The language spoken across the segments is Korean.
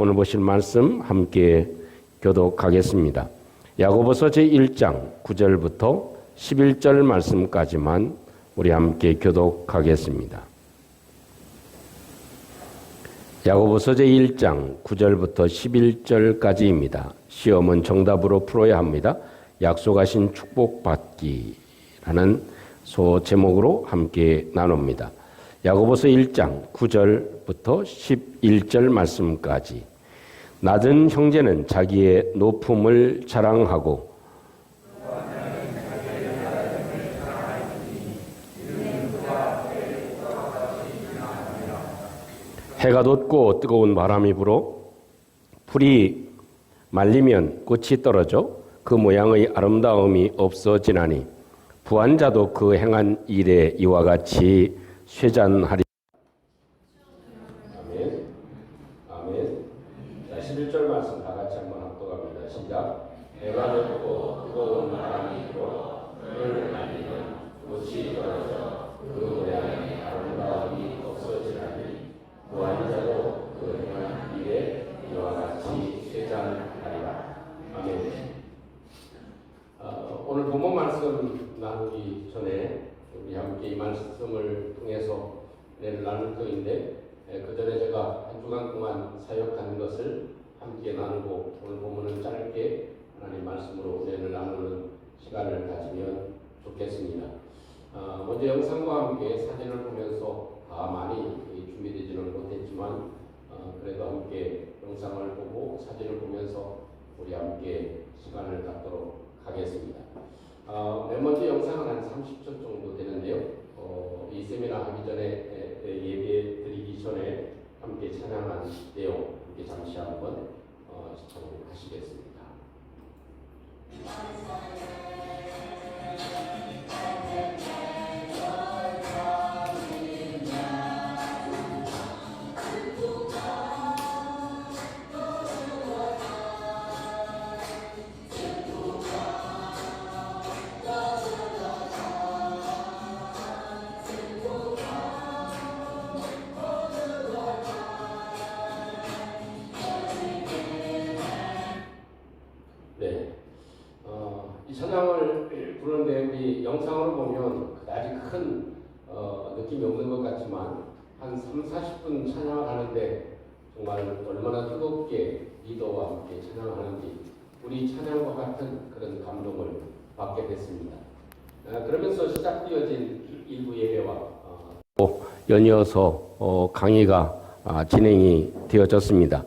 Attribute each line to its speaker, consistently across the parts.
Speaker 1: 오늘 보실 말씀 함께 교독하겠습니다. 야고보서 제1장 9절부터 11절 말씀까지만 우리 함께 교독하겠습니다. 야고보서 제1장 9절부터 11절까지입니다. 시험은 정답으로 풀어야 합니다. 약속하신 축복받기라는 소제목으로 함께 나눕니다. 야고보서 1장 9절부터 11절 말씀까지. 낮은 형제는 자기의 높음을 자랑하고 해가 돋고 뜨거운 바람이 불어 풀이 말리면 꽃이 떨어져 그 모양의 아름다움이 없어지나니 부한 자도 그 행한 일에 이와 같이 쇠잔하리. 아멘. 아멘. 자, 11절 말씀 다 같이 한번 합독합니다. 시작. 해가 돋고 뜨거운 바람이 불어 풀을 말리면 꽃이 떨어져 그 모양의 아름다움이 없어지나니 부한 자도 그 행한 일에 이와 같이 쇠잔하리라. 아멘. 오늘 본문 말씀 나누기 전에 우리 함께 이 말씀을 통해서 은혜를 나눌 터인데, 그 전에 제가 한 주간 동안 사역하는 것을 함께 나누고 오늘 본문은 짧게 하나님 말씀으로 은혜를 나누는 시간을 가지면 좋겠습니다. 먼저 영상과 함께 사진을 보면서 많이 준비되지는 못했지만 그래도 함께 영상을 보고 사진을 보면서 우리 함께 시간을 갖도록 하겠습니다. 맨 먼저 영상은 한 30초 정도 되는데요. 이 세미나 하기 전에 예배 드리기 전에 함께 찬양한 내용 함께 잠시 한번 시청하시겠습니다. 네, 이 찬양을 부르는데 우리 영상으로 보면 그다지 큰 느낌이 없는 것 같지만 한 30-40분 찬양을 하는데 정말 얼마나 뜨겁게 리더와 함께 찬양하는지 우리 찬양과 같은 그런 감동을 받게 됐습니다. 그러면서 시작되어진 일부 예배와 연이어서 강의가 진행이 되어졌습니다.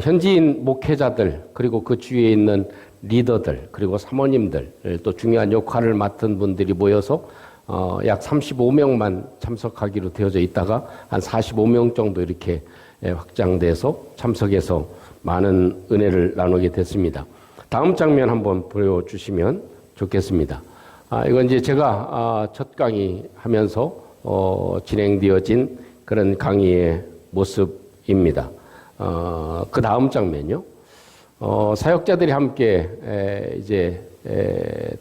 Speaker 1: 현지인 목회자들 그리고 그 주위에 있는 리더들 그리고 사모님들 또 중요한 역할을 맡은 분들이 모여서 약 35명만 참석하기로 되어져 있다가 한 45명 정도 이렇게 확장돼서 참석해서 많은 은혜를 나누게 됐습니다. 다음 장면 한번 보여주시면 좋겠습니다. 이건 이제 제가 첫 강의 하면서 진행되어진 그런 강의의 모습입니다. 그 다음 장면요. 사역자들이 함께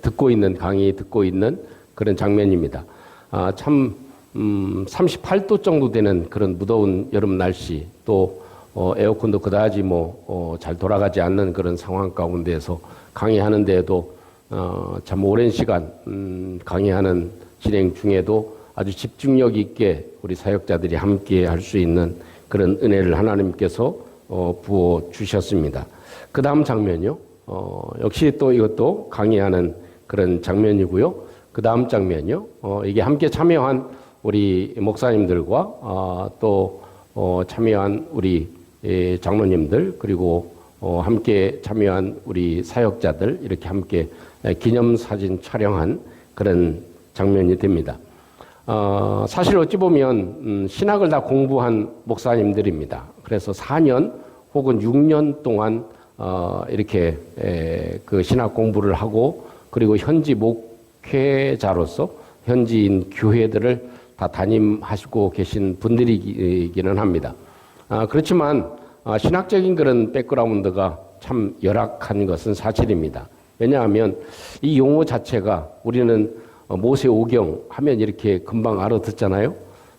Speaker 1: 듣고 있는 강의 듣고 있는 그런 장면입니다. 참 38도 정도 되는 그런 무더운 여름 날씨 또 에어컨도 그다지 잘 돌아가지 않는 그런 상황 가운데서 강의하는데도 참 오랜 시간 강의하는 진행 중에도 아주 집중력 있게 우리 사역자들이 함께 할 수 있는 그런 은혜를 하나님께서 부어 주셨습니다. 그 다음 장면이요. 역시 또 이것도 강의하는 그런 장면이고요. 그 다음 장면이요. 이게 함께 참여한 우리 목사님들과 또 참여한 우리 장로님들 그리고 함께 참여한 우리 사역자들 이렇게 함께 기념사진 촬영한 그런 장면이 됩니다. 사실 어찌 보면 신학을 다 공부한 목사님들입니다. 그래서 4년 혹은 6년 동안 이렇게 그 신학 공부를 하고 그리고 현지 목회자로서 현지인 교회들을 다 담임하시고 계신 분들이기는 합니다. 그렇지만 신학적인 그런 백그라운드가 참 열악한 것은 사실입니다. 왜냐하면 이 용어 자체가 우리는 모세오경 하면 이렇게 금방 알아듣잖아요.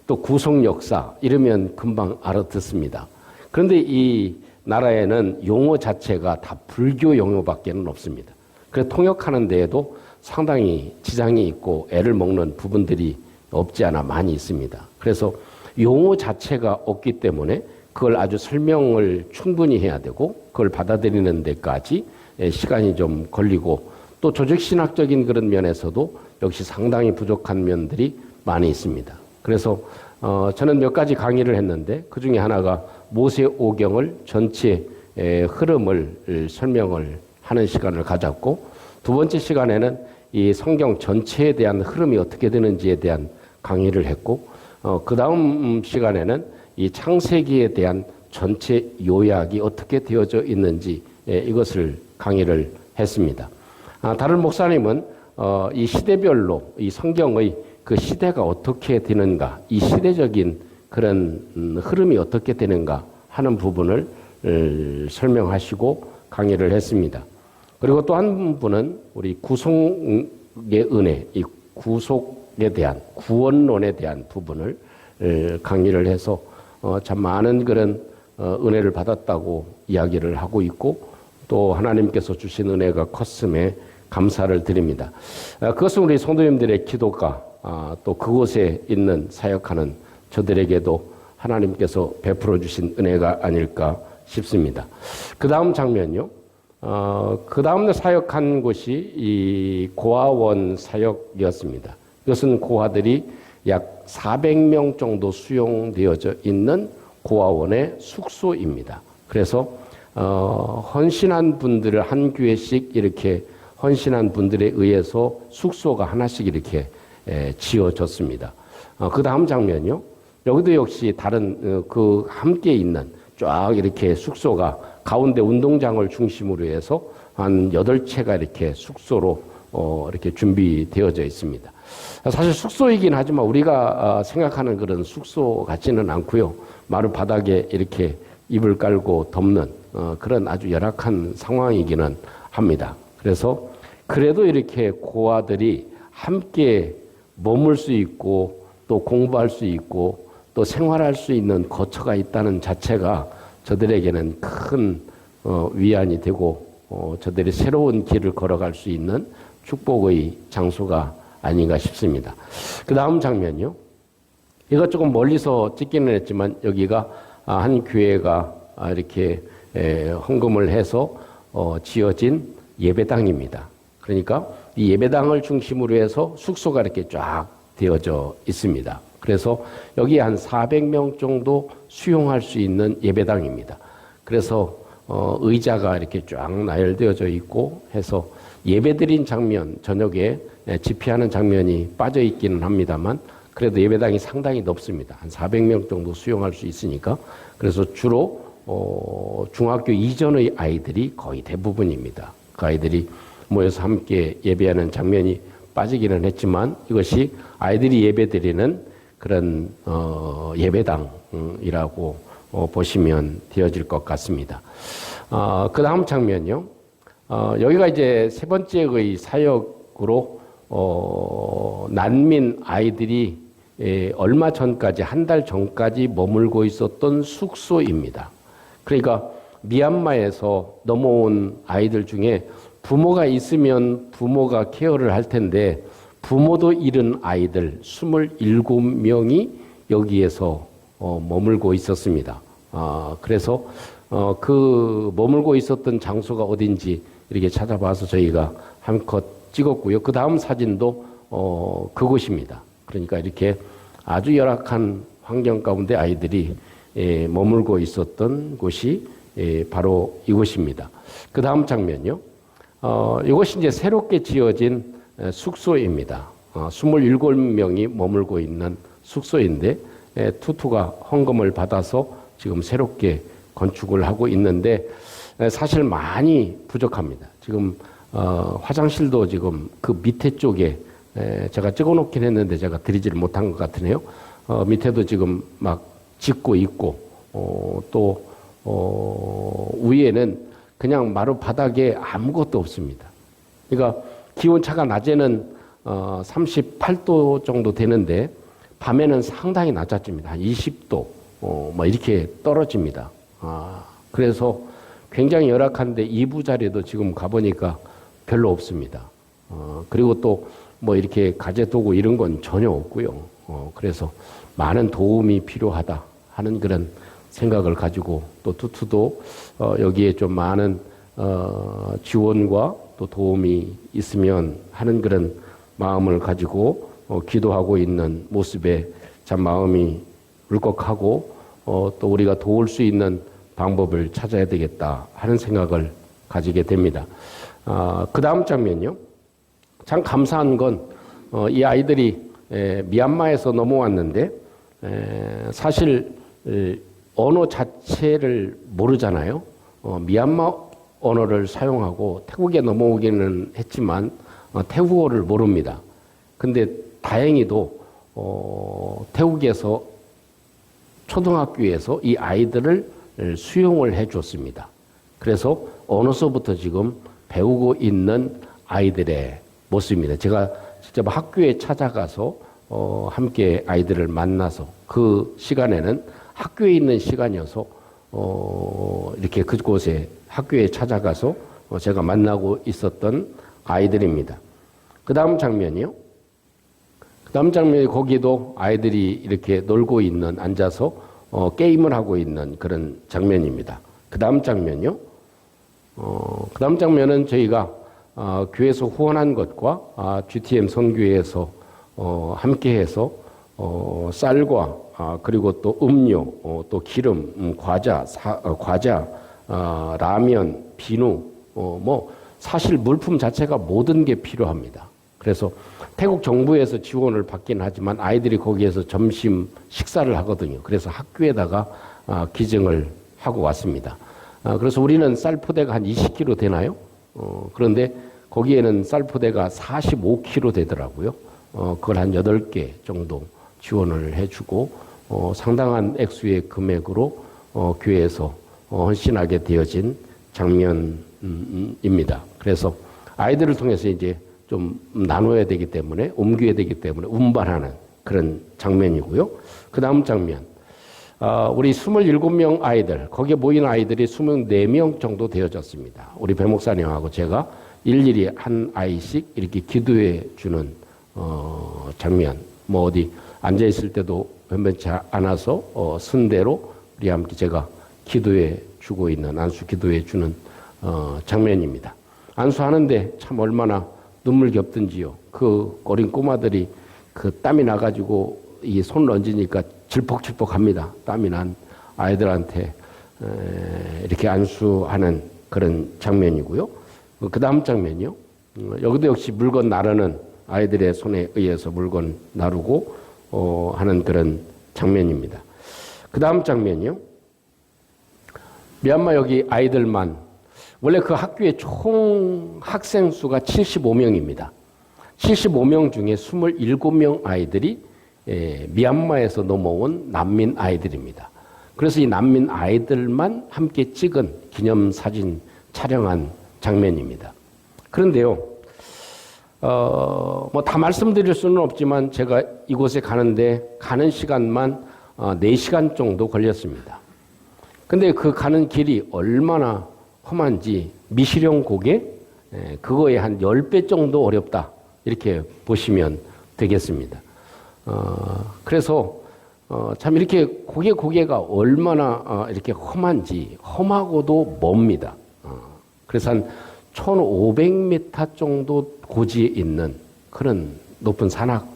Speaker 1: 또 구속 역사 이러면 금방 알아듣습니다. 그런데 이 나라에는 용어 자체가 다 불교 용어밖에는 없습니다. 그래서 통역하는 데에도 상당히 지장이 있고 애를 먹는 부분들이 없지 않아 많이 있습니다. 그래서 용어 자체가 없기 때문에 그걸 아주 설명을 충분히 해야 되고 그걸 받아들이는 데까지 시간이 좀 걸리고 또 조직신학적인 그런 면에서도 역시 상당히 부족한 면들이 많이 있습니다. 그래서 저는 몇 가지 강의를 했는데 그 중에 하나가 모세오경을 전체 흐름을 설명을 하는 시간을 가졌고 두 번째 시간에는 이 성경 전체에 대한 흐름이 어떻게 되는지에 대한 강의를 했고 그 다음 시간에는 이 창세기에 대한 전체 요약이 어떻게 되어져 있는지 이것을 강의를 했습니다. 다른 목사님은 이 시대별로 이 성경의 그 시대가 어떻게 되는가, 이 시대적인 그런 흐름이 어떻게 되는가 하는 부분을 설명하시고 강의를 했습니다. 그리고 또 한 분은 우리 구속의 은혜, 이 구속에 대한 구원론에 대한 부분을 강의를 해서 참 많은 그런 은혜를 받았다고 이야기를 하고 있고 또 하나님께서 주신 은혜가 컸음에 감사를 드립니다. 그것은 우리 성도님들의 기도가 또 그곳에 있는 사역하는 저들에게도 하나님께서 베풀어 주신 은혜가 아닐까 싶습니다. 그 다음 장면요. 그 다음 사역한 곳이 이 고아원 사역이었습니다. 이것은 고아들이 약 400명 정도 수용되어져 있는 고아원의 숙소입니다. 그래서 헌신한 분들을 한 교회씩 이렇게 헌신한 분들에 의해서 숙소가 하나씩 이렇게 지어졌습니다. 그 다음 장면요. 여기도 역시 다른 그 함께 있는 쫙 이렇게 숙소가 가운데 운동장을 중심으로 해서 한 8채가 이렇게 숙소로 이렇게 준비되어져 있습니다. 사실 숙소이긴 하지만 우리가 생각하는 그런 숙소 같지는 않고요. 마루 바닥에 이렇게 이불 깔고 덮는 그런 아주 열악한 상황이기는 합니다. 그래서 그래도 이렇게 고아들이 함께 머물 수 있고 또 공부할 수 있고 또 생활할 수 있는 거처가 있다는 자체가 저들에게는 큰 위안이 되고 저들이 새로운 길을 걸어갈 수 있는 축복의 장소가 아닌가 싶습니다. 그 다음 장면이요. 이거 조금 멀리서 찍기는 했지만 여기가 한 교회가 이렇게 헌금을 해서 지어진 예배당입니다. 그러니까 이 예배당을 중심으로 해서 숙소가 이렇게 쫙 되어져 있습니다. 그래서 여기 한 400명 정도 수용할 수 있는 예배당입니다. 그래서 의자가 이렇게 쫙 나열되어져 있고 해서 예배드린 장면, 저녁에 집회하는 장면이 빠져 있기는 합니다만 그래도 예배당이 상당히 넓습니다. 한 400명 정도 수용할 수 있으니까. 그래서 주로 중학교 이전의 아이들이 거의 대부분입니다. 그 아이들이 모여서 함께 예배하는 장면이 빠지기는 했지만 이것이 아이들이 예배드리는 그런 예배당이라고 보시면 되어질 것 같습니다. 그 다음 장면요. 여기가 이제 세 번째의 사역으로 난민 아이들이 얼마 전까지 한 달 전까지 머물고 있었던 숙소입니다. 그러니까 미얀마에서 넘어온 아이들 중에 부모가 있으면 부모가 케어를 할 텐데 부모도 잃은 아이들 27명이 여기에서 머물고 있었습니다. 그래서 그 머물고 있었던 장소가 어딘지 이렇게 찾아봐서 저희가 한컷 찍었고요. 그 다음 사진도 그곳입니다. 그러니까 이렇게 아주 열악한 환경 가운데 아이들이 머물고 있었던 곳이 바로 이곳입니다. 그 다음 장면요. 이것이 이제 새롭게 지어진 숙소입니다. 27명이 머물고 있는 숙소인데 투투가 헌금을 받아서 지금 새롭게 건축을 하고 있는데 사실 많이 부족합니다. 지금 화장실도 지금 그 밑에 쪽에 제가 찍어놓긴 했는데 제가 드리지를 못한 것 같으네요. 밑에도 지금 막 짓고 있고 또 위에는 그냥 마루 바닥에 아무것도 없습니다. 그러니까 기온차가 낮에는 38도 정도 되는데 밤에는 상당히 낮아집니다. 한 20도 뭐 이렇게 떨어집니다. 그래서 굉장히 열악한데 2부 자리도 지금 가보니까 별로 없습니다. 그리고 또 뭐 이렇게 가재도구 이런 건 전혀 없고요. 그래서 많은 도움이 필요하다 하는 그런 생각을 가지고 또 투투도 여기에 좀 많은 지원과 또 도움이 있으면 하는 그런 마음을 가지고 기도하고 있는 모습에 참 마음이 울컥하고 또 우리가 도울 수 있는 방법을 찾아야 되겠다 하는 생각을 가지게 됩니다. 그 다음 장면요. 참 감사한 건 이 아이들이 미얀마에서 넘어왔는데 사실 언어 자체를 모르잖아요. 미얀마 언어를 사용하고 태국에 넘어오기는 했지만 태국어를 모릅니다. 근데 다행히도 태국에서 초등학교에서 이 아이들을 수용을 해줬습니다. 그래서 어느서부터 지금 배우고 있는 아이들의 모습입니다. 제가 직접 학교에 찾아가서 함께 아이들을 만나서 그 시간에는 학교에 있는 시간이어서 이렇게 그곳에 학교에 찾아가서 제가 만나고 있었던 아이들입니다. 그 다음 장면이요. 그 다음 장면이 거기도 아이들이 이렇게 놀고 있는, 앉아서 게임을 하고 있는 그런 장면입니다. 그 다음 장면이요. 그 다음 장면은 저희가 교회에서 후원한 것과 GTM 선교회에서 함께해서 쌀과 그리고 또 음료, 또 기름, 과자, 라면, 비누, 뭐 사실 물품 자체가 모든 게 필요합니다. 그래서 태국 정부에서 지원을 받긴 하지만 아이들이 거기에서 점심 식사를 하거든요. 그래서 학교에다가 기증을 하고 왔습니다. 그래서 우리는 쌀 포대가 한 20kg 되나요? 그런데 거기에는 쌀 포대가 45kg 되더라고요. 그걸 한 8개 정도 지원을 해주고 상당한 액수의 금액으로 교회에서 헌신하게 되어진 장면입니다. 그래서 아이들을 통해서 이제 좀 나눠야 되기 때문에, 옮겨야 되기 때문에 운반하는 그런 장면이고요. 그 다음 장면. 우리 27명 아이들, 거기에 모인 아이들이 24명 정도 되어졌습니다. 우리 배 목사님하고 제가 일일이 한 아이씩 이렇게 기도해 주는 장면. 뭐 어디 앉아 있을 때도 변변치 않아서 순대로 우리 함께 제가 기도해 주고 있는, 안수 기도해 주는 장면입니다. 안수하는데 참 얼마나 눈물겹든지요. 그 어린 꼬마들이 그 땀이 나가지고 이 손을 얹으니까 질퍽질퍽합니다. 땀이 난 아이들한테 이렇게 안수하는 그런 장면이고요. 그 다음 장면이요. 여기도 역시 물건 나르는 아이들의 손에 의해서 물건 나르고 하는 그런 장면입니다. 그 다음 장면이요. 미얀마 여기 아이들만, 원래 그 학교의 총 학생 수가 75명입니다. 75명 중에 27명 아이들이 미얀마에서 넘어온 난민 아이들입니다. 그래서 이 난민 아이들만 함께 찍은 기념사진 촬영한 장면입니다. 그런데요, 뭐 다 말씀드릴 수는 없지만 제가 이곳에 가는데 가는 시간만 4시간 정도 걸렸습니다. 근데 그 가는 길이 얼마나 험한지 미시령 고개, 그거에 한 10배 정도 어렵다. 이렇게 보시면 되겠습니다. 그래서 참 이렇게 고개가 얼마나 이렇게 험한지, 험하고도 멉니다. 그래서 한 1500m 정도 고지에 있는 그런 높은 산악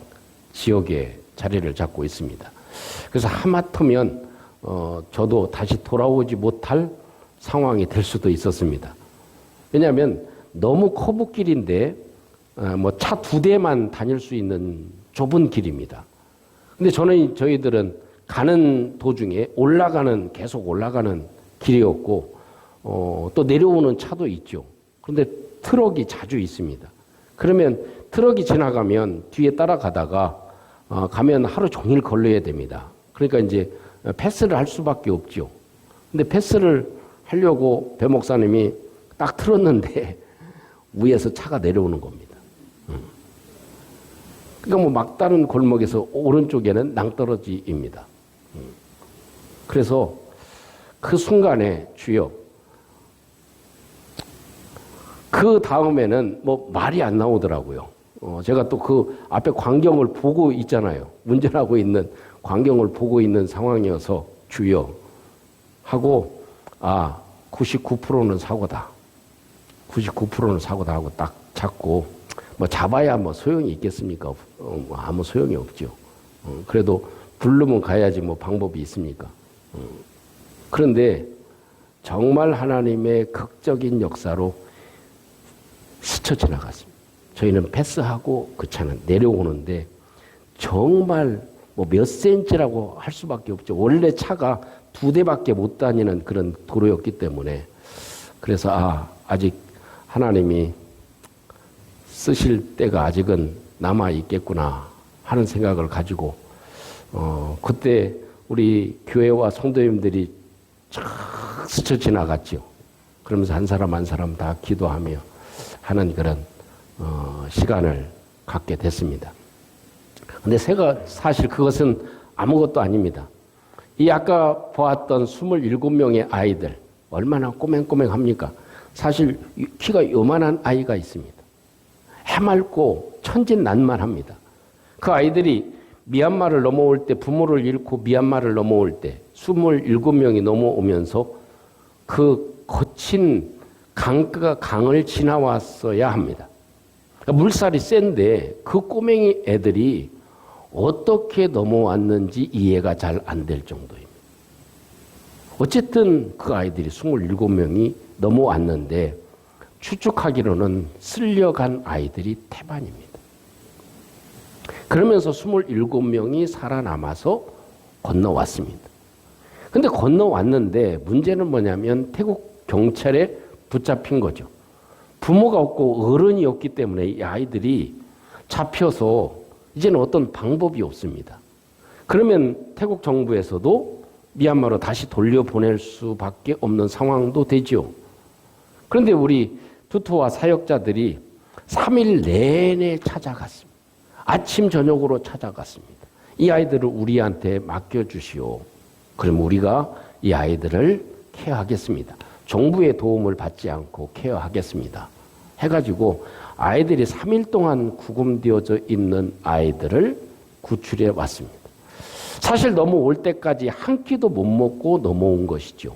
Speaker 1: 지역에 자리를 잡고 있습니다. 그래서 하마터면 저도 다시 돌아오지 못할 상황이 될 수도 있었습니다. 왜냐하면 너무 커브길인데 뭐 차 2대만 다닐 수 있는 좁은 길입니다. 근데 저희들은 가는 도중에 계속 올라가는 길이었고, 또 내려오는 차도 있죠. 그런데 트럭이 자주 있습니다. 그러면 트럭이 지나가면 뒤에 따라가다가 가면 하루 종일 걸려야 됩니다. 그러니까 이제 패스를 할 수밖에 없죠. 근데 패스를 하려고 배 목사님이 딱 틀었는데 위에서 차가 내려오는 겁니다. 그러니까 뭐 막다른 골목에서 오른쪽에는 낭떠러지입니다. 그래서 그 순간에 주여, 그 다음에는 뭐 말이 안 나오더라고요. 제가 또 그 앞에 광경을 보고 있잖아요. 운전하고 있는 광경을 보고 있는 상황이어서 주여 하고, 99%는 사고다. 99%는 사고다 하고 딱 잡고, 뭐 잡아야 뭐 소용이 있겠습니까? 아무 소용이 없죠. 그래도 부르면 가야지 뭐 방법이 있습니까? 그런데 정말 하나님의 극적인 역사로 스쳐 지나갔습니다. 저희는 패스하고 그 차는 내려오는데 정말 뭐 몇 센치라고 할 수밖에 없죠. 원래 차가 2대밖에 못 다니는 그런 도로였기 때문에. 그래서 아직 하나님이 쓰실 때가 아직은 남아 있겠구나 하는 생각을 가지고 그때 우리 교회와 성도님들이 쫙 스쳐 지나갔죠. 그러면서 한 사람 한 사람 다 기도하며 하는 그런 시간을 갖게 됐습니다. 근데 사실 그것은 아무것도 아닙니다. 이 아까 보았던 27명의 아이들 얼마나 꼬맹꼬맹합니까? 사실 키가 요만한 아이가 있습니다. 해맑고 천진난만합니다. 그 아이들이 미얀마를 넘어올 때, 부모를 잃고 미얀마를 넘어올 때 27명이 넘어오면서 그 거친 강을 지나왔어야 합니다. 그러니까 물살이 센데 그 꼬맹이 애들이 어떻게 넘어왔는지 이해가 잘 안 될 정도입니다. 어쨌든 그 아이들이 27명이 넘어왔는데 추측하기로는 쓸려간 아이들이 태반입니다. 그러면서 27명이 살아남아서 건너왔습니다. 근데 건너왔는데 문제는 뭐냐면 태국 경찰에 붙잡힌 거죠. 부모가 없고 어른이 없기 때문에 이 아이들이 잡혀서 이제는 어떤 방법이 없습니다. 그러면 태국 정부에서도 미얀마로 다시 돌려보낼 수밖에 없는 상황도 되죠. 그런데 우리 투투와 사역자들이 3일 내내 찾아갔습니다. 아침 저녁으로 찾아갔습니다. 이 아이들을 우리한테 맡겨주시오. 그럼 우리가 이 아이들을 케어하겠습니다. 정부의 도움을 받지 않고 케어하겠습니다. 해가지고 아이들이 3일 동안 구금되어져 있는 아이들을 구출해 왔습니다. 사실 넘어올 때까지 한 끼도 못 먹고 넘어온 것이죠.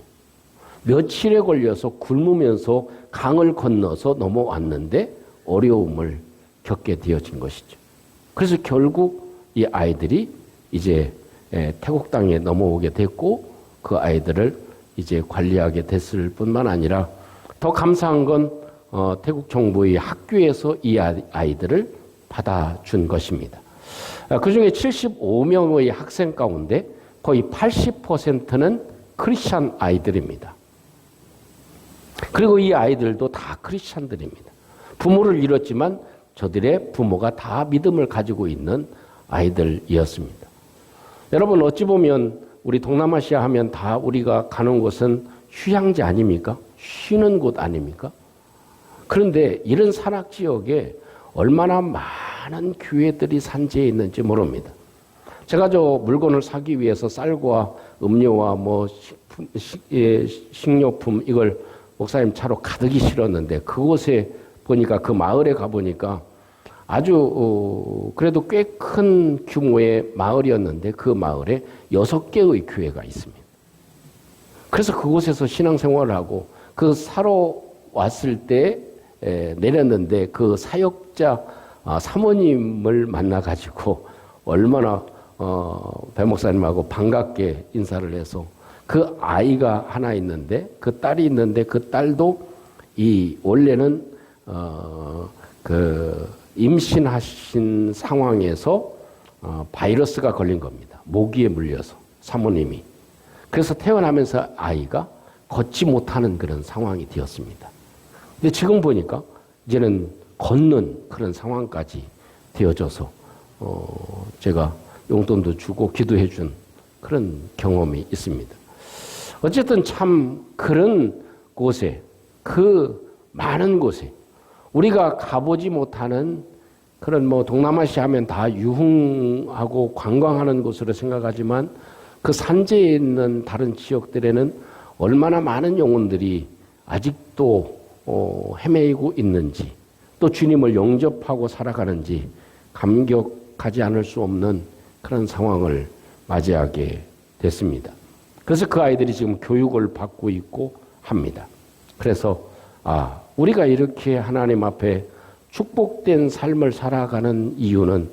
Speaker 1: 며칠에 걸려서 굶으면서 강을 건너서 넘어왔는데 어려움을 겪게 되어진 것이죠. 그래서 결국 이 아이들이 이제 태국 땅에 넘어오게 됐고 그 아이들을 이제 관리하게 됐을 뿐만 아니라 더 감사한 건 태국 정부의 학교에서 이 아이들을 받아준 것입니다. 그중에 75명의 학생 가운데 거의 80%는 크리스찬 아이들입니다. 그리고 이 아이들도 다 크리스찬들입니다. 부모를 잃었지만 저들의 부모가 다 믿음을 가지고 있는 아이들이었습니다. 여러분 어찌 보면 우리 동남아시아 하면 다 우리가 가는 곳은 휴양지 아닙니까? 쉬는 곳 아닙니까? 그런데 이런 산악지역에 얼마나 많은 교회들이 산재해 있는지 모릅니다. 제가 저 물건을 사기 위해서 쌀과 음료와 뭐 식료품 이걸 목사님 차로 가득히 실었는데 그곳에 보니까 그 마을에 가보니까 아주 그래도 꽤 큰 규모의 마을이었는데 그 마을에 6개의 교회가 있습니다. 그래서 그곳에서 신앙생활을 하고 그 사러 왔을 때 내렸는데 그 사역자 사모님을 만나가지고 얼마나 배 목사님하고 반갑게 인사를 해서 그 아이가 하나 있는데 그 딸이 있는데 그 딸도 이 원래는 그 임신하신 상황에서 바이러스가 걸린 겁니다. 모기에 물려서 사모님이. 그래서 태어나면서 아이가 걷지 못하는 그런 상황이 되었습니다. 근데 지금 보니까 이제는 걷는 그런 상황까지 되어져서 제가 용돈도 주고 기도해 준 그런 경험이 있습니다. 어쨌든 참 그런 곳에 그 많은 곳에 우리가 가보지 못하는 그런 뭐 동남아시아 하면 다 유흥하고 관광하는 곳으로 생각하지만 그 산지에 있는 다른 지역들에는 얼마나 많은 영혼들이 아직도 헤매이고 있는지, 또 주님을 영접하고 살아가는지 감격하지 않을 수 없는 그런 상황을 맞이하게 됐습니다. 그래서 그 아이들이 지금 교육을 받고 있고 합니다. 그래서 우리가 이렇게 하나님 앞에 축복된 삶을 살아가는 이유는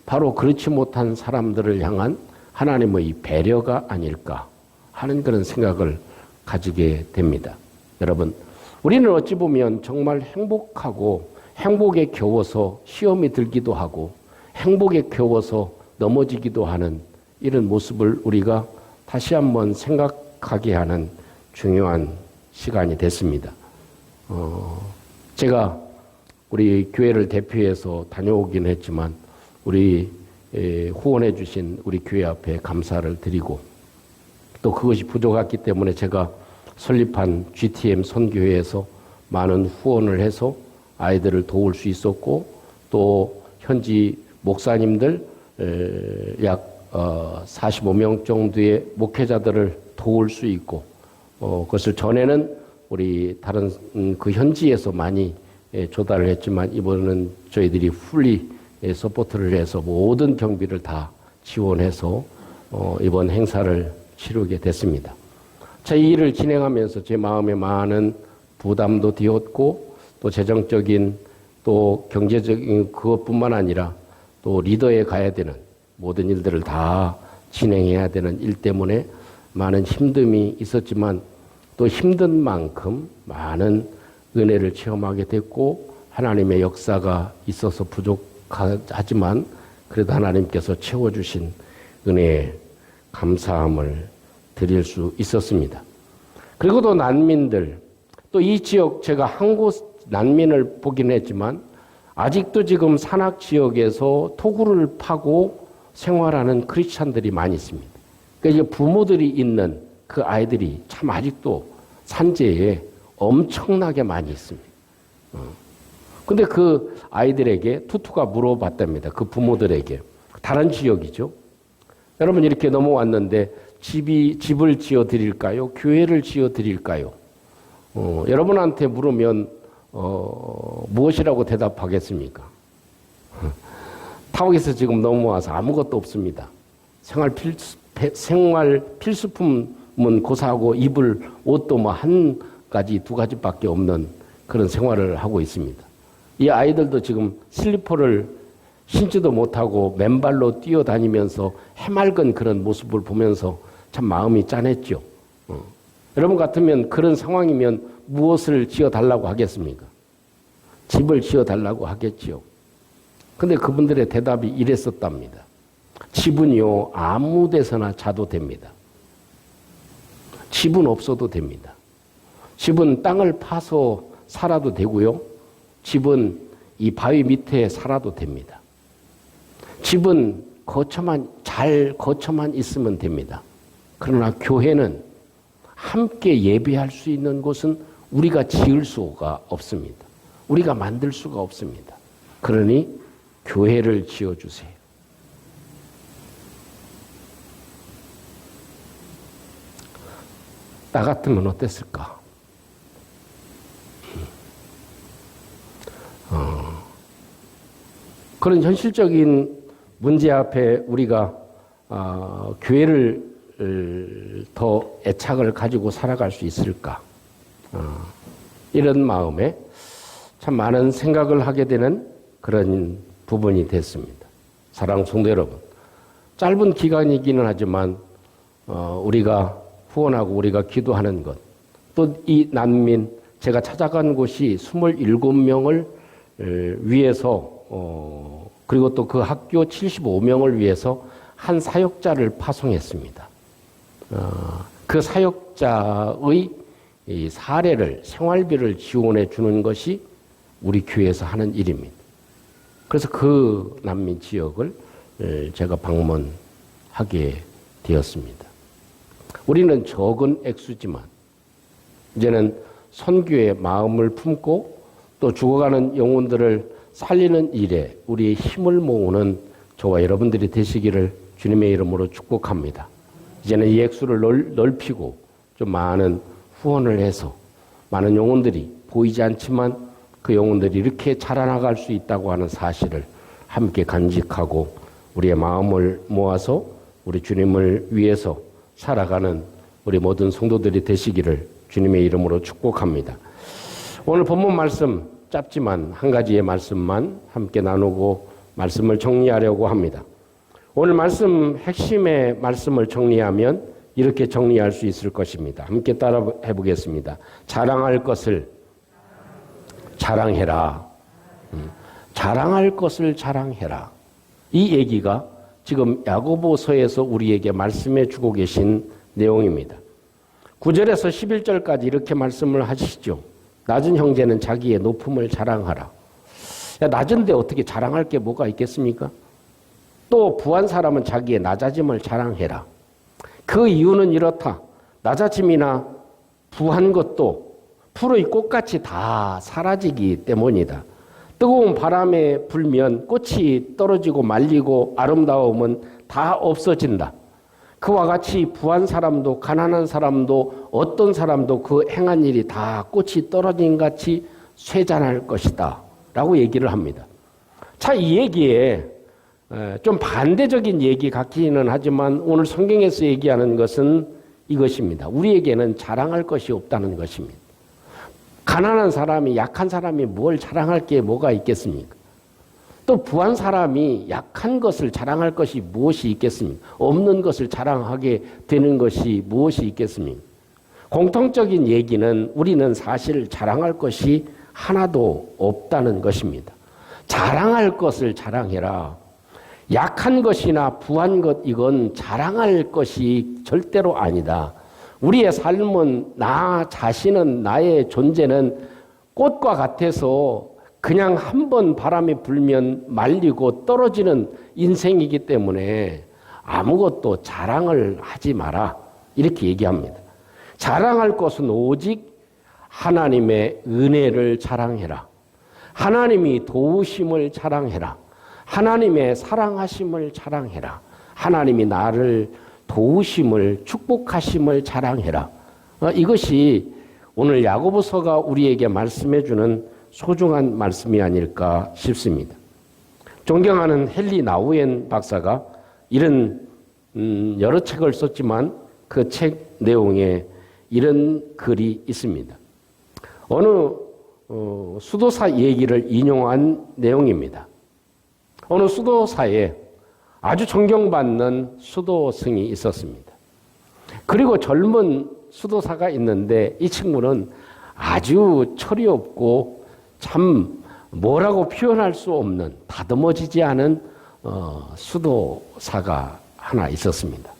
Speaker 1: 바로 그렇지 못한 사람들을 향한 하나님의 배려가 아닐까 하는 그런 생각을 가지게 됩니다. 여러분, 우리는 어찌 보면 정말 행복하고 행복에 겨워서 시험이 들기도 하고 행복에 겨워서 넘어지기도 하는 이런 모습을 우리가 다시 한번 생각하게 하는 중요한 시간이 됐습니다. 제가 우리 교회를 대표해서 다녀오긴 했지만 우리 후원해 주신 우리 교회 앞에 감사를 드리고, 또 그것이 부족했기 때문에 제가 설립한 GTM 선교회에서 많은 후원을 해서 아이들을 도울 수 있었고, 또 현지 목사님들 약 45명 정도의 목회자들을 도울 수 있고, 그것을 전에는 우리 다른 그 현지에서 많이 조달을 했지만 이번에는 저희들이 풀리 서포트를 해서 모든 경비를 다 지원해서 이번 행사를 치르게 됐습니다. 제 일을 진행하면서 제 마음에 많은 부담도 되었고, 또 재정적인 또 경제적인 그것뿐만 아니라 또 리더에 가야 되는 모든 일들을 다 진행해야 되는 일 때문에 많은 힘듦이 있었지만, 또 힘든 만큼 많은 은혜를 체험하게 됐고, 하나님의 역사가 있어서 부족하지만 그래도 하나님께서 채워주신 은혜에 감사함을 드릴 수 있었습니다. 그리고 또 난민들, 또 이 지역, 제가 한 곳 난민을 보긴 했지만 아직도 지금 산악 지역에서 토구를 파고 생활하는 크리스찬들이 많이 있습니다. 그러니까 이제 부모들이 있는 그 아이들이 참 아직도 산지에 엄청나게 많이 있습니다. 근데 그 아이들에게 투투가 물어봤답니다. 그 부모들에게. 다른 지역이죠. 여러분, 이렇게 넘어왔는데 집을 지어 드릴까요? 교회를 지어 드릴까요? 여러분한테 물으면 무엇이라고 대답하겠습니까? 타국에서 지금 넘어와서 아무것도 없습니다. 생활 필수품은 고사하고 입을 옷도 뭐 한 가지, 두 가지밖에 없는 그런 생활을 하고 있습니다. 이 아이들도 지금 슬리퍼를 신지도 못하고 맨발로 뛰어다니면서 해맑은 그런 모습을 보면서 참 마음이 짠했죠. 여러분 같으면 그런 상황이면 무엇을 지어달라고 하겠습니까? 집을 지어달라고 하겠지요. 근데 그분들의 대답이 이랬었답니다. 집은요, 아무 데서나 자도 됩니다. 집은 없어도 됩니다. 집은 땅을 파서 살아도 되고요. 집은 이 바위 밑에 살아도 됩니다. 집은 거처만 있으면 됩니다. 그러나 교회는 함께 예배할 수 있는 곳은 우리가 지을 수가 없습니다. 우리가 만들 수가 없습니다. 그러니 교회를 지어주세요. 나 같으면 어땠을까? 그런 현실적인 문제 앞에 우리가 교회를 더 애착을 가지고 살아갈 수 있을까? 이런 마음에 참 많은 생각을 하게 되는 그런 부분이 됐습니다. 사랑하는 성도 여러분, 짧은 기간이기는 하지만 우리가 후원하고 우리가 기도하는 것, 또 이 난민, 제가 찾아간 곳이 27명을 위해서 그리고 또 그 학교 75명을 위해서 한 사역자를 파송했습니다. 그 사역자의 이 사례를, 생활비를 지원해 주는 것이 우리 교회에서 하는 일입니다. 그래서 그 난민 지역을 제가 방문하게 되었습니다. 우리는 적은 액수지만 이제는 선교의 마음을 품고 또 죽어가는 영혼들을 살리는 일에 우리의 힘을 모으는 저와 여러분들이 되시기를 주님의 이름으로 축복합니다. 이제는 이 액수를 넓히고 좀 많은 후원을 해서 많은 영혼들이 보이지 않지만 그 영혼들이 이렇게 자라나갈 수 있다고 하는 사실을 함께 간직하고 우리의 마음을 모아서 우리 주님을 위해서 살아가는 우리 모든 성도들이 되시기를 주님의 이름으로 축복합니다. 오늘 본문 말씀 짧지만 한 가지의 말씀만 함께 나누고 말씀을 정리하려고 합니다. 오늘 말씀 핵심의 말씀을 정리하면 이렇게 정리할 수 있을 것입니다. 함께 따라 해보겠습니다. 자랑할 것을 자랑해라. 자랑할 것을 자랑해라. 이 얘기가 지금 야고보서에서 우리에게 말씀해 주고 계신 내용입니다. 9절에서 11절까지 이렇게 말씀을 하시죠. 낮은 형제는 자기의 높음을 자랑하라. 야, 낮은데 어떻게 자랑할 게 뭐가 있겠습니까? 또 부한 사람은 자기의 낮아짐을 자랑해라. 그 이유는 이렇다. 낮아짐이나 부한 것도 풀의 꽃같이 다 사라지기 때문이다. 뜨거운 바람에 불면 꽃이 떨어지고 말리고 아름다움은 다 없어진다. 그와 같이 부한 사람도 가난한 사람도 어떤 사람도 그 행한 일이 다 꽃이 떨어진 같이 쇠잔할 것이다 라고 얘기를 합니다. 자, 이 얘기에 좀 반대적인 얘기 같기는 하지만 오늘 성경에서 얘기하는 것은 이것입니다. 우리에게는 자랑할 것이 없다는 것입니다. 가난한 사람이 약한 사람이 뭘 자랑할 게 뭐가 있겠습니까? 또 부한 사람이 약한 것을 자랑할 것이 무엇이 있겠습니까? 없는 것을 자랑하게 되는 것이 무엇이 있겠습니까? 공통적인 얘기는 우리는 사실 자랑할 것이 하나도 없다는 것입니다. 자랑할 것을 자랑해라. 약한 것이나 부한 것 이건 자랑할 것이 절대로 아니다. 우리의 삶은 나 자신은 나의 존재는 꽃과 같아서 그냥 한 번 바람이 불면 말리고 떨어지는 인생이기 때문에 아무것도 자랑을 하지 마라. 이렇게 얘기합니다. 자랑할 것은 오직 하나님의 은혜를 자랑해라. 하나님이 도우심을 자랑해라. 하나님의 사랑하심을 자랑해라. 하나님이 나를 도우심을 축복하심을 자랑해라. 이것이 오늘 야고보서가 우리에게 말씀해 주는 소중한 말씀이 아닐까 싶습니다. 존경하는 헨리 나우엔 박사가 이런 여러 책을 썼지만 그 책 내용에 이런 글이 있습니다. 어느 수도사 얘기를 인용한 내용입니다. 어느 수도사에 아주 존경받는 수도승이 있었습니다. 그리고 젊은 수도사가 있는데 이 친구는 아주 철이 없고 참 뭐라고 표현할 수 없는 다듬어지지 않은 수도사가 하나 있었습니다.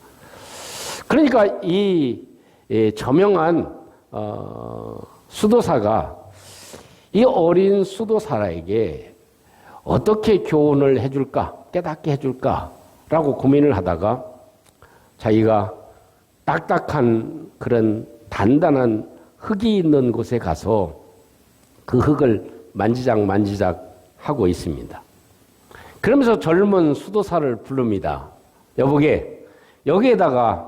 Speaker 1: 그러니까 이 저명한 수도사가 이 어린 수도사에게 어떻게 교훈을 해줄까, 깨닫게 해줄까라고 고민을 하다가 자기가 딱딱한 그런 단단한 흙이 있는 곳에 가서 그 흙을 만지작 하고 있습니다. 그러면서 젊은 수도사를 부릅니다. 여보게, 여기에다가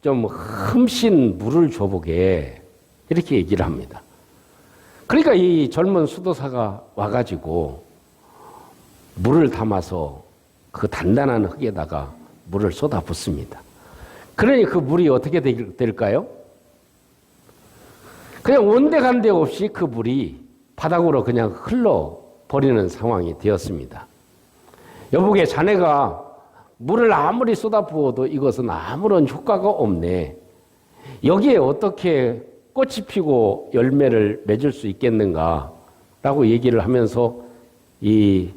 Speaker 1: 좀 흠씬 물을 줘보게 이렇게 얘기를 합니다. 그러니까 이 젊은 수도사가 와가지고 물을 담아서 그 단단한 흙에다가 물을 쏟아 붓습니다. 그러니 그 물이 어떻게 될까요? 그냥 온데간데 없이 그 물이 바닥으로 그냥 흘러버리는 상황이 되었습니다. 여보게, 자네가 물을 아무리 쏟아부어도 이것은 아무런 효과가 없네. 여기에 어떻게 꽃이 피고 열매를 맺을 수 있겠는가? 라고 얘기를 하면서 이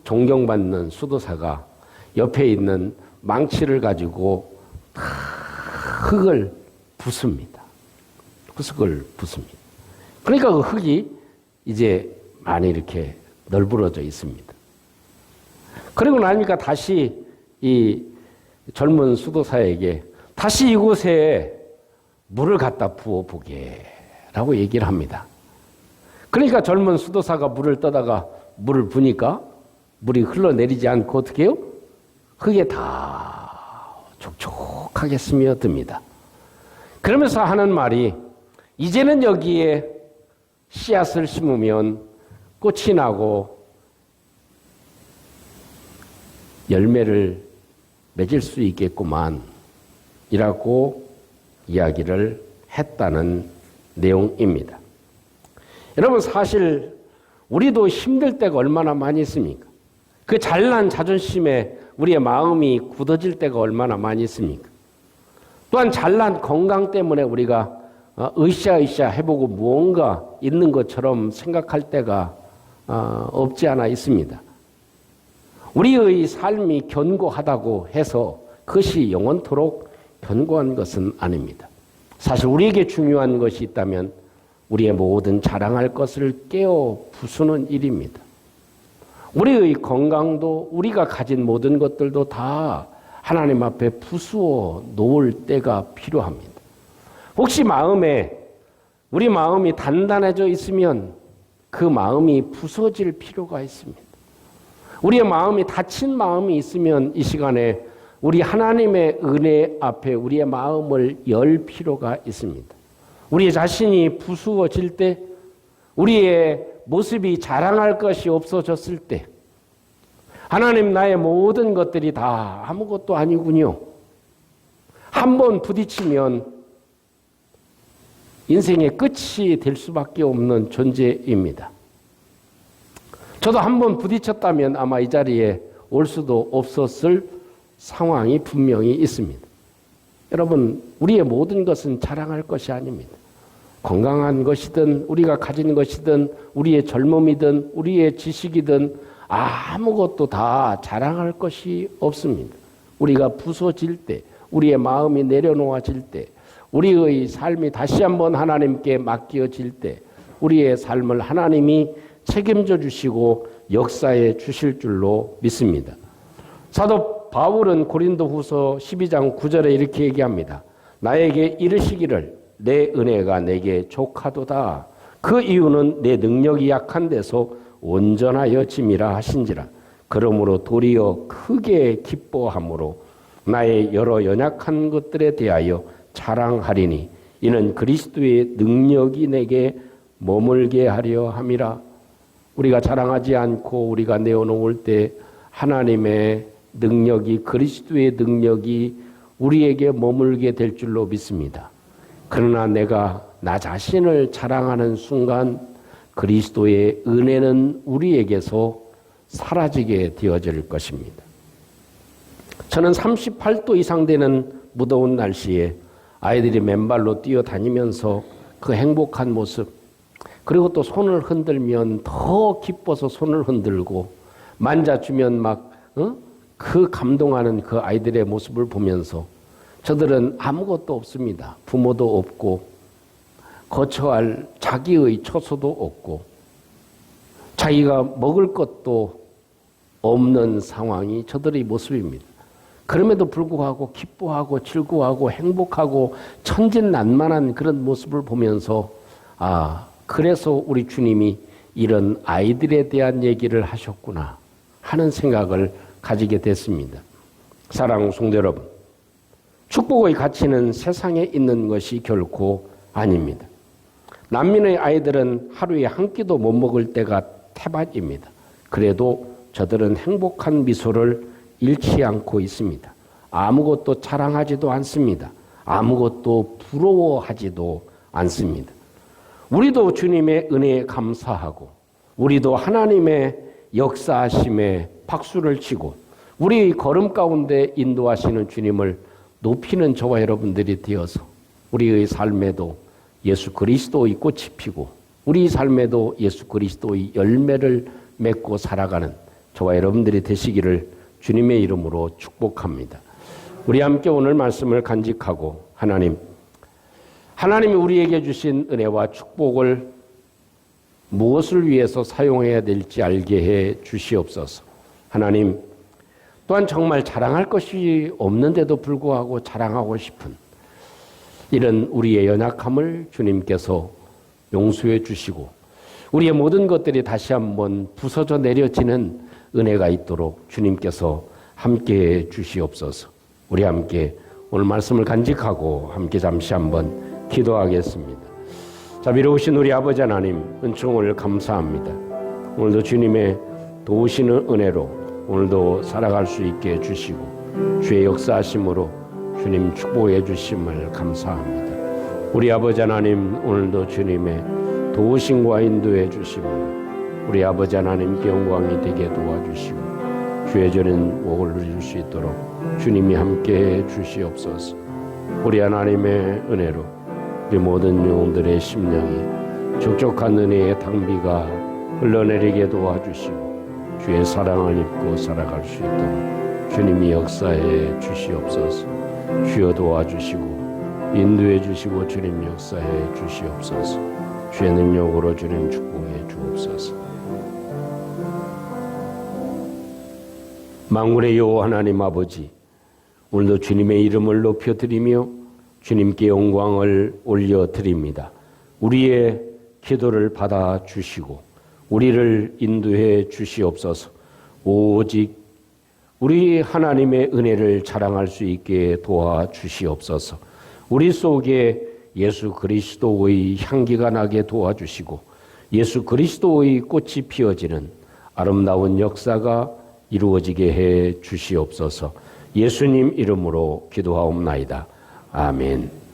Speaker 1: 존경받는 수도사가 옆에 있는 망치를 가지고 흙을 붓습니다. 흙을 붓습니다. 그러니까 그 흙이 이제 많이 이렇게 널브러져 있습니다. 그리고 나니까 다시 이 젊은 수도사에게 다시 이곳에 물을 갖다 부어보게 라고 얘기를 합니다. 그러니까 젊은 수도사가 물을 떠다가 물을 부니까 물이 흘러내리지 않고 어떻게 해요? 흙에 다 촉촉하게 스며듭니다. 그러면서 하는 말이 이제는 여기에 씨앗을 심으면 꽃이 나고 열매를 맺을 수 있겠구만 이라고 이야기를 했다는 내용입니다. 여러분, 사실 우리도 힘들 때가 얼마나 많이 있습니까? 그 잘난 자존심에 우리의 마음이 굳어질 때가 얼마나 많이 있습니까? 또한 잘난 건강 때문에 우리가 으쌰으쌰 해보고 무언가 있는 것처럼 생각할 때가 없지 않아 있습니다. 우리의 삶이 견고하다고 해서 그것이 영원토록 견고한 것은 아닙니다. 사실 우리에게 중요한 것이 있다면 우리의 모든 자랑할 것을 깨어 부수는 일입니다. 우리의 건강도 우리가 가진 모든 것들도 다 하나님 앞에 부수어 놓을 때가 필요합니다. 혹시 우리 마음이 단단해져 있으면 그 마음이 부서질 필요가 있습니다. 우리의 마음이 다친 마음이 있으면 이 시간에 우리 하나님의 은혜 앞에 우리의 마음을 열 필요가 있습니다. 우리 자신이 부수어질 때, 우리의 모습이 자랑할 것이 없어졌을 때, 하나님, 나의 모든 것들이 다 아무것도 아니군요. 한번 부딪히면 인생의 끝이 될 수밖에 없는 존재입니다. 저도 한번 부딪혔다면 아마 이 자리에 올 수도 없었을 상황이 분명히 있습니다. 여러분, 우리의 모든 것은 자랑할 것이 아닙니다. 건강한 것이든 우리가 가진 것이든 우리의 젊음이든 우리의 지식이든 아무것도 다 자랑할 것이 없습니다. 우리가 부서질 때, 우리의 마음이 내려놓아질 때, 우리의 삶이 다시 한번 하나님께 맡겨질 때 우리의 삶을 하나님이 책임져 주시고 역사해 주실 줄로 믿습니다. 사도 바울은 고린도후서 12장 9절에 이렇게 얘기합니다. 나에게 이르시기를 내 은혜가 내게 족하도다. 그 이유는 내 능력이 약한 데서 온전하여 짐이라 하신지라. 그러므로 도리어 크게 기뻐함으로 나의 여러 연약한 것들에 대하여 자랑하리니 이는 그리스도의 능력이 내게 머물게 하려 함이라. 우리가 자랑하지 않고 우리가 내어놓을 때 하나님의 능력이, 그리스도의 능력이 우리에게 머물게 될 줄로 믿습니다. 그러나 내가 나 자신을 자랑하는 순간 그리스도의 은혜는 우리에게서 사라지게 되어질 것입니다. 저는 38도 이상 되는 무더운 날씨에 아이들이 맨발로 뛰어다니면서 그 행복한 모습, 그리고 또 손을 흔들면 더 기뻐서 손을 흔들고 만져주면 막 그 감동하는 그 아이들의 모습을 보면서 저들은 아무것도 없습니다. 부모도 없고 거처할 자기의 처소도 없고 자기가 먹을 것도 없는 상황이 저들의 모습입니다. 그럼에도 불구하고 기뻐하고 즐거워하고 행복하고 천진난만한 그런 모습을 보면서 그래서 우리 주님이 이런 아이들에 대한 얘기를 하셨구나 하는 생각을 가지게 됐습니다. 사랑하는 성도 여러분, 축복의 가치는 세상에 있는 것이 결코 아닙니다. 난민의 아이들은 하루에 한 끼도 못 먹을 때가 태반입니다. 그래도 저들은 행복한 미소를 잃지 않고 있습니다. 아무것도 자랑하지도 않습니다. 아무것도 부러워하지도 않습니다. 우리도 주님의 은혜에 감사하고 우리도 하나님의 역사하심에 박수를 치고 우리 걸음 가운데 인도하시는 주님을 높이는 저와 여러분들이 되어서 우리의 삶에도 예수 그리스도의 꽃이 피고 우리 삶에도 예수 그리스도의 열매를 맺고 살아가는 저와 여러분들이 되시기를 주님의 이름으로 축복합니다. 우리 함께 오늘 말씀을 간직하고 하나님이 우리에게 주신 은혜와 축복을 무엇을 위해서 사용해야 될지 알게 해 주시옵소서. 하나님, 또한 정말 자랑할 것이 없는데도 불구하고 자랑하고 싶은 이런 우리의 연약함을 주님께서 용서해 주시고 우리의 모든 것들이 다시 한번 부서져 내려지는 은혜가 있도록 주님께서 함께해 주시옵소서. 우리 함께 오늘 말씀을 간직하고 함께 잠시 한번 기도하겠습니다. 자비로우신 우리 아버지 하나님, 은총을 감사합니다. 오늘도 주님의 도우시는 은혜로 오늘도 살아갈 수 있게 해주시고 주의 역사하심으로 주님 축복해 주심을 감사합니다. 우리 아버지 하나님, 오늘도 주님의 도우심과 인도해 주심으로 우리 아버지 하나님께 영광이 되게 도와주시고 주의 저는 목을 누릴 수 있도록 주님이 함께해 주시옵소서. 우리 하나님의 은혜로 우리 모든 영혼들의 심령이 촉촉한 은혜의 당비가 흘러내리게 도와주시고 주의 사랑을 입고 살아갈 수 있도록 주님이 역사해 주시옵소서. 주여 도와주시고 인도해 주시고 주님 역사해 주시옵소서. 주의 능력으로 주님 축복해 주옵소서. 만군의 여호와 하나님 아버지, 오늘도 주님의 이름을 높여드리며 주님께 영광을 올려드립니다. 우리의 기도를 받아주시고 우리를 인도해 주시옵소서. 오직 우리 하나님의 은혜를 자랑할 수 있게 도와주시옵소서. 우리 속에 예수 그리스도의 향기가 나게 도와주시고 예수 그리스도의 꽃이 피어지는 아름다운 역사가 이루어지게 해 주시옵소서. 예수님 이름으로 기도하옵나이다. 아멘.